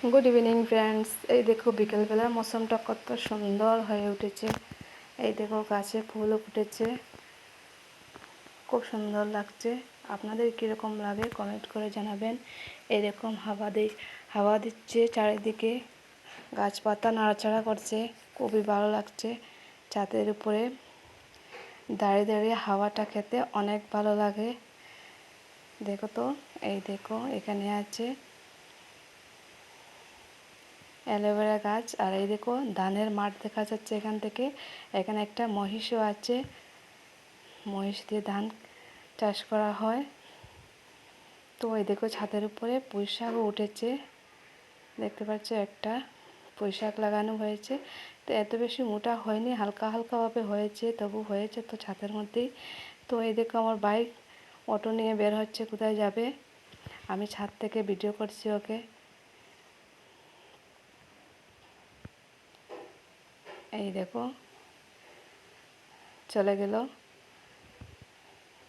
Good evening friends. এই দেখো বিকেলবেলার মৌসুমটা কত সুন্দর হয়ে উঠেছে। এই দেখো গাছে ফুলও ফুটেছে, খুব সুন্দর লাগছে। আপনাদের কীরকম লাগে কমেন্ট করে জানাবেন। এরকম হাওয়া দিচ্ছে, চারিদিকে গাছপাতা নাড়াচাড়া করছে, খুবই ভালো লাগছে। ছাদের উপরে দাঁড়িয়ে দাঁড়িয়ে হাওয়াটা খেতে অনেক ভালো লাগে। দেখো তো, এই দেখো এখানে আছে অ্যালোভেরা গাছ, আর এই দেখো ধানের মাঠ দেখা যাচ্ছে এখান থেকে। এখানে একটা মহিষও আছে, মহিষ দিয়ে ধান চাষ করা হয়। তো এই দেখো ছাদের উপরে পুঁই শাকও উঠেছে, দেখতে পাচ্ছ একটা পুঁই শাক লাগানো হয়েছে। তো এত বেশি মোটা হয়নি, হালকা হালকাভাবে হয়েছে, তবু হয়েছে তো ছাদের মধ্যেই। তো এই দেখো আমার বাইক অটো নিয়ে বের হচ্ছে, কোথায় যাবে। আমি ছাদ থেকে ভিডিও করছি ওকে। এই দেখো চলে গেল।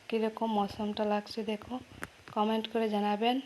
কীরকম মৌসুমটা লাগছে দেখো, কমেন্ট করে জানাবেন।